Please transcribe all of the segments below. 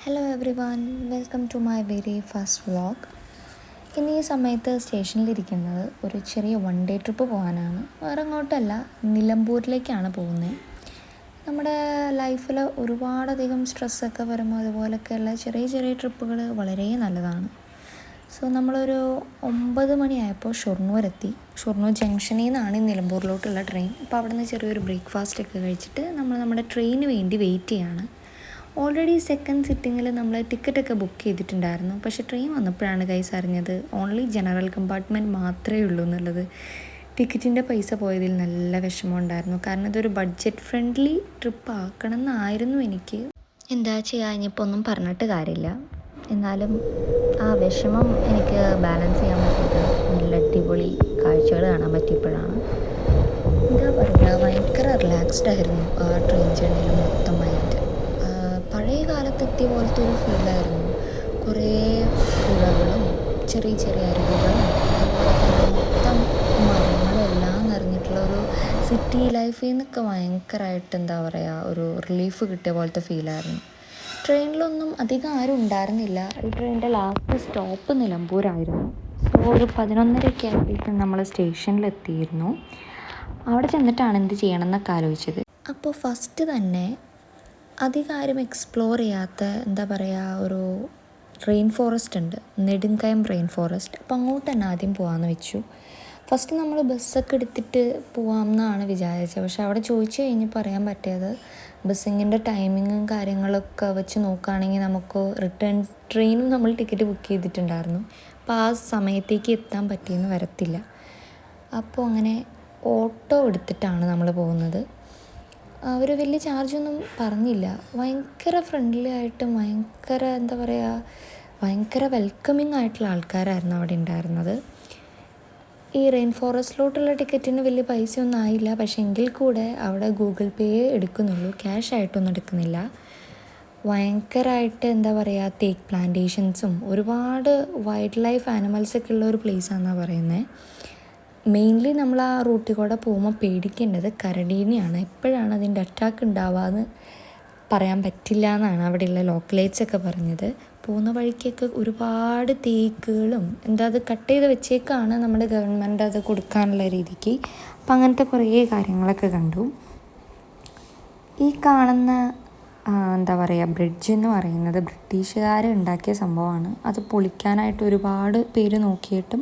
Hello everyone, welcome to my very first vlog. ഇന്ന് ഈ സമയത്ത് സ്റ്റേഷനിലിരിക്കുന്നത് ഒരു ചെറിയ വൺ ഡേ ട്രിപ്പ് പോകാനാണ്. വേറെ അങ്ങോട്ടല്ല, നിലമ്പൂരിലേക്കാണ് പോകുന്നത്. നമ്മുടെ ലൈഫിൽ ഒരുപാടധികം സ്ട്രെസ്സൊക്കെ വരുമ്പോൾ അതുപോലൊക്കെയുള്ള ചെറിയ ചെറിയ ട്രിപ്പുകൾ വളരെ നല്ലതാണ്. സോ നമ്മളൊരു 9 മണിയായപ്പോൾ ഷൊർണൂർ എത്തി. ഷൊർണൂർ ജംഗ്ഷനിൽ നിന്നാണ് നിലമ്പൂരിലോട്ടുള്ള ട്രെയിൻ. അപ്പോൾ അവിടെ നിന്ന് ചെറിയൊരു ബ്രേക്ക്ഫാസ്റ്റൊക്കെ കഴിച്ചിട്ട് നമ്മൾ നമ്മുടെ ട്രെയിന് വേണ്ടി വെയിറ്റ് ചെയ്യാണ്. ഓൾറെഡി സെക്കൻഡ് സിറ്റിങ്ങിൽ നമ്മൾ ടിക്കറ്റൊക്കെ ബുക്ക് ചെയ്തിട്ടുണ്ടായിരുന്നു. പക്ഷേ ട്രെയിൻ വന്നപ്പോഴാണ് ഗൈസ് അറിഞ്ഞത് ഓൺലി ജനറൽ കമ്പാർട്ട്മെൻറ്റ് മാത്രമേ ഉള്ളൂ എന്നുള്ളത്. ടിക്കറ്റിൻ്റെ പൈസ പോയതിൽ നല്ല വിഷമമുണ്ടായിരുന്നു. കാരണം ഇതൊരു ബഡ്ജറ്റ് ഫ്രണ്ട്ലി ട്രിപ്പ് ആക്കണം എന്നായിരുന്നു എനിക്ക്. എന്താ ചെയ്യുക, ഇനിയിപ്പോൾ ഒന്നും പറഞ്ഞിട്ട് കാര്യമില്ല. എന്നാലും ആ വിഷമം എനിക്ക് ബാലൻസ് ചെയ്യാൻ പറ്റിയത് നല്ല അടിപൊളി കാഴ്ചകൾ കാണാൻ പറ്റിയപ്പോഴാണ്. എന്താ പറയുക, ഭയങ്കര റിലാക്സ്ഡ് ആയിരുന്നു ആ ട്രെയിൻ ജേർണിയിൽ മൊത്തമായിട്ട്. പഴയ കാലത്തെത്തിയ പോലത്തെ ഒരു ഫീലായിരുന്നു. കുറേ പുഴകളും ചെറിയ ചെറിയ അരുവികളും അതുപോലെ തന്നെ മൊത്തം മരങ്ങളെല്ലാം നിറഞ്ഞിട്ടുള്ള ഒരു സിറ്റി ലൈഫിൽ നിന്നൊക്കെ ഭയങ്കരമായിട്ട് എന്താ പറയുക, ഒരു റിലീഫ് കിട്ടിയ പോലത്തെ ഫീലായിരുന്നു. ട്രെയിനിലൊന്നും അധികം ആരും ഉണ്ടായിരുന്നില്ല. ഈ ട്രെയിനിൻ്റെ ലാസ്റ്റ് സ്റ്റോപ്പ് നിലമ്പൂരായിരുന്നു. സോ ഒരു 11:30 ആയപ്പോഴേക്കും നമ്മൾ സ്റ്റേഷനിലെത്തിയിരുന്നു. അവിടെ ചെന്നിട്ടാണ് എന്ത് ചെയ്യണം എന്നൊക്കെ ആലോചിച്ചത്. അപ്പോൾ ഫസ്റ്റ് തന്നെ അധികം ആരും എക്സ്പ്ലോർ ചെയ്യാത്ത എന്താ പറയുക, ഒരു റെയിൻ ഫോറസ്റ്റ് ഉണ്ട്, നെടുങ്കയം റെയിൻ ഫോറസ്റ്റ്. അപ്പോൾ അങ്ങോട്ട് തന്നെ ആദ്യം പോകാമെന്ന് വെച്ചു. ഫസ്റ്റ് നമ്മൾ ബസ്സൊക്കെ എടുത്തിട്ട് പോകാമെന്നാണ് വിചാരിച്ചത്. പക്ഷെ അവിടെ ചോദിച്ചു കഴിഞ്ഞ് പറയാൻ പറ്റിയത് ബസ്സിങ്ങിൻ്റെ ടൈമിങ്ങും കാര്യങ്ങളൊക്കെ വെച്ച് നോക്കുകയാണെങ്കിൽ നമുക്ക് റിട്ടേൺ ട്രെയിനും നമ്മൾ ടിക്കറ്റ് ബുക്ക് ചെയ്തിട്ടുണ്ടായിരുന്നു. അപ്പോൾ ആ സമയത്തേക്ക് എത്താൻ പറ്റിയെന്ന് വരത്തില്ല. അപ്പോൾ അങ്ങനെ ഓട്ടോ എടുത്തിട്ടാണ് നമ്മൾ പോകുന്നത്. അവർ വലിയ ചാർജൊന്നും പറഞ്ഞില്ല. ഭയങ്കര ഫ്രണ്ട്ലി ആയിട്ടും ഭയങ്കര എന്താ പറയുക, ഭയങ്കര വെൽക്കമിങ് ആയിട്ടുള്ള ആൾക്കാരായിരുന്നു അവിടെ ഉണ്ടായിരുന്നത്. ഈ റെയിൻ ഫോറസ്റ്റിലോട്ടുള്ള ടിക്കറ്റിന് വലിയ പൈസയൊന്നും ആയില്ല. പക്ഷേ എങ്കിൽ കൂടെ അവിടെ ഗൂഗിൾ പേ എടുക്കുന്നുള്ളൂ, ക്യാഷ് ആയിട്ടൊന്നും എടുക്കുന്നില്ല. ഭയങ്കരമായിട്ട് എന്താ പറയുക, തേക്ക് പ്ലാന്റേഷൻസും ഒരുപാട് വൈൽഡ് ലൈഫ് ആനിമൽസൊക്കെ ഉള്ള ഒരു പ്ലേസാണെന്നാണ് പറയുന്നത്. മെയിൻലി നമ്മൾ ആ റൂട്ടിൽ കൂടെ പോകുമ്പോൾ പേടിക്കേണ്ടത് കരടീനെയാണ്. എപ്പോഴാണ് അതിൻ്റെ അറ്റാക്ക് ഉണ്ടാവുകയെന്ന് പറയാൻ പറ്റില്ല എന്നാണ് അവിടെയുള്ള ലോക്കലൈറ്റ്സൊക്കെ പറഞ്ഞത്. പോകുന്ന വഴിക്കൊക്കെ ഒരുപാട് തേക്കുകളും എന്താ അത് കട്ട് ചെയ്ത് വെച്ചേക്കാണ് നമ്മുടെ ഗവൺമെൻറ് അത് കൊടുക്കാനുള്ള രീതിക്ക്. അപ്പം അങ്ങനത്തെ കുറേ കാര്യങ്ങളൊക്കെ കണ്ടു. ഈ കാണുന്ന എന്താ പറയുക, ബ്രിഡ്ജ് എന്ന് പറയുന്നത് ബ്രിട്ടീഷുകാർ ഉണ്ടാക്കിയ സംഭവമാണ്. അത് പൊളിക്കാനായിട്ട് ഒരുപാട് പേര് നോക്കിയിട്ടും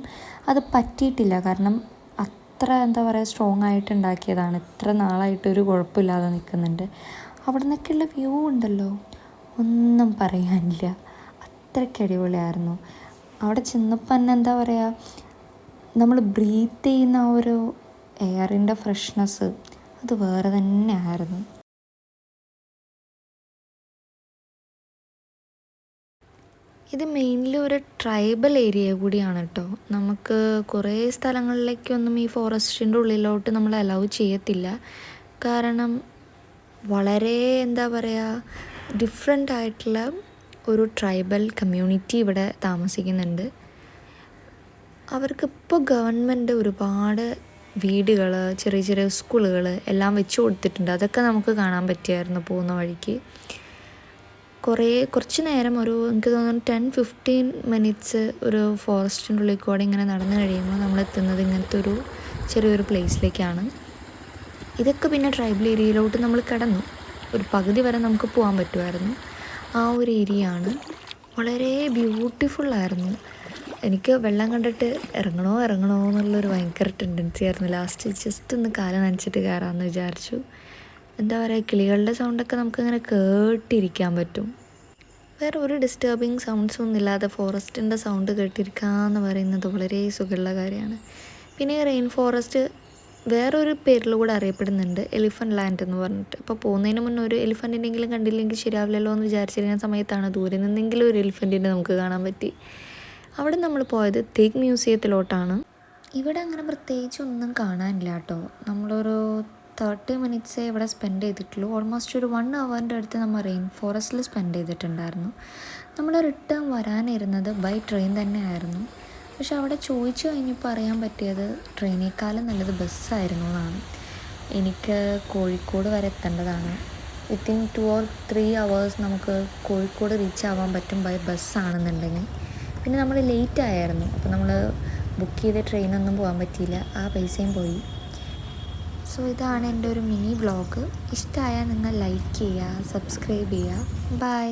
അത് പറ്റിയിട്ടില്ല. കാരണം അത്ര എന്താ പറയുക, സ്ട്രോങ് ആയിട്ട് ഉണ്ടാക്കിയതാണ്. ഇത്ര നാളായിട്ടൊരു കുഴപ്പമില്ലാതെ നിൽക്കുന്നുണ്ട്. അവിടെ നിന്നൊക്കെയുള്ള വ്യൂ ഉണ്ടല്ലോ, ഒന്നും പറയാനില്ല, അത്രയ്ക്ക് അടിപൊളിയായിരുന്നു. അവിടെ ചെന്നപ്പോൾ തന്നെ എന്താ പറയുക, നമ്മൾ ബ്രീത്ത് ചെയ്യുന്ന ആ ഒരു എയറിൻ്റെ ഫ്രഷ്നെസ് അത് വേറെ തന്നെ ആയിരുന്നു. ഇത് മെയിൻലി ഒരു ട്രൈബൽ ഏരിയ കൂടിയാണ് കേട്ടോ. നമുക്ക് കുറേ സ്ഥലങ്ങളിലേക്കൊന്നും ഈ ഫോറസ്റ്റിൻ്റെ ഉള്ളിലോട്ട് നമ്മൾ അലൗ ചെയ്യത്തില്ല. കാരണം വളരെ എന്താ പറയുക, ഡിഫറെൻ്റ് ആയിട്ടുള്ള ഒരു ട്രൈബൽ കമ്മ്യൂണിറ്റി ഇവിടെ താമസിക്കുന്നുണ്ട്. അവർക്കിപ്പോൾ ഗവൺമെൻറ് ഒരുപാട് വീടുകൾ, ചെറിയ ചെറിയ സ്കൂളുകൾ എല്ലാം വെച്ച് കൊടുത്തിട്ടുണ്ട്. അതൊക്കെ നമുക്ക് കാണാൻ പറ്റിയായിരുന്നു പോകുന്ന വഴിക്ക്. കുറച്ച് നേരം, എനിക്ക് തോന്നുന്നു 10-15 മിനിറ്റ്സ് ഒരു ഫോറസ്റ്റിൻ്റെ ഉള്ളിൽ കൂടെ ഇങ്ങനെ നടന്നു കഴിയുമ്പോൾ നമ്മൾ എത്തുന്നത് ഇങ്ങനത്തെ ഒരു ചെറിയൊരു പ്ലേസിലേക്കാണ്. ഇതൊക്കെ പിന്നെ ട്രൈബൽ ഏരിയയിലോട്ട് നമ്മൾ കടന്നു. ഒരു പകുതി വരെ നമുക്ക് പോകാൻ പറ്റുമായിരുന്നു. ആ ഒരു ഏരിയയാണ്. വളരെ ബ്യൂട്ടിഫുള്ളായിരുന്നു. എനിക്ക് വെള്ളം കണ്ടിട്ട് ഇറങ്ങണോ എന്നുള്ളൊരു ഭയങ്കര ടെൻഡൻസി ആയിരുന്നു. ലാസ്റ്റ് ജസ്റ്റ് ഒന്ന് കാല് നനച്ചിട്ട് കയറാമെന്ന് വിചാരിച്ചു. എന്താ പറയുക, കിളികളുടെ സൗണ്ടൊക്കെ നമുക്കിങ്ങനെ കേട്ടിരിക്കാൻ പറ്റും. വേറെ ഒരു ഡിസ്റ്റർബിങ് സൗണ്ട്സും ഒന്നുമില്ലാതെ ഫോറസ്റ്റിൻ്റെ സൗണ്ട് കേട്ടിരിക്കുക എന്ന് പറയുന്നത് വളരെ സുഖമുള്ള കാര്യമാണ്. പിന്നെ ഈ റെയിൻ ഫോറസ്റ്റ് വേറൊരു പേരിൽ കൂടെ അറിയപ്പെടുന്നുണ്ട്, എലിഫൻറ്റ് ലാൻഡ് എന്ന് പറഞ്ഞിട്ട്. അപ്പോൾ പോകുന്നതിന് മുന്നേ ഒരു എലിഫൻറ്റിനെങ്കിലും കണ്ടില്ലെങ്കിൽ ശരിയാവില്ലല്ലോ എന്ന് വിചാരിച്ചിരിക്കുന്ന സമയത്താണ് ദൂരെ നിന്നെങ്കിലും ഒരു എലിഫൻറ്റിനെ നമുക്ക് കാണാൻ പറ്റി. അവിടെ നമ്മൾ പോയത് തേക്ക് മ്യൂസിയത്തിലോട്ടാണ്. ഇവിടെ അങ്ങനെ പ്രത്യേകിച്ചൊന്നും കാണാനില്ല കേട്ടോ. നമ്മളൊരു 30 മിനിറ്റ്സേ ഇവിടെ സ്പെൻഡ് ചെയ്തിട്ടുള്ളൂ. ഓൾമോസ്റ്റ് ഒരു 1 അവറിൻ്റെ അടുത്ത് നമ്മൾ റെയിൻ ഫോറസ്റ്റിൽ സ്പെൻഡ് ചെയ്തിട്ടുണ്ടായിരുന്നു. നമ്മൾ റിട്ടേൺ വരാനിരുന്നത് ബൈ ട്രെയിൻ തന്നെയായിരുന്നു. പക്ഷെ അവിടെ ചോദിച്ചു കഴിഞ്ഞപ്പോൾ അറിയാൻ പറ്റിയത് ട്രെയിനേക്കാളും നല്ലത് ബസ്സായിരുന്നു എന്നാണ്. എനിക്ക് കോഴിക്കോട് വരെ എത്തേണ്ടതാണ്. വിത്തിൻ 2 or 3 hours നമുക്ക് കോഴിക്കോട് റീച്ച് ആവാൻ പറ്റും ബൈ ബസ്സാണെന്നുണ്ടെങ്കിൽ. പിന്നെ നമ്മൾ ലേറ്റ് ആയായിരുന്നു, അപ്പോൾ നമ്മൾ ബുക്ക് ചെയ്ത ട്രെയിനൊന്നും പോകാൻ പറ്റിയില്ല, ആ പൈസയും പോയി. സോ ഇതാണ് എൻ്റെ ഒരു മിനി വ്ളോഗ്. ഇഷ്ടമായാൽ നിങ്ങൾ ലൈക്ക് ചെയ്യുക, സബ്സ്ക്രൈബ് ചെയ്യുക. ബൈ.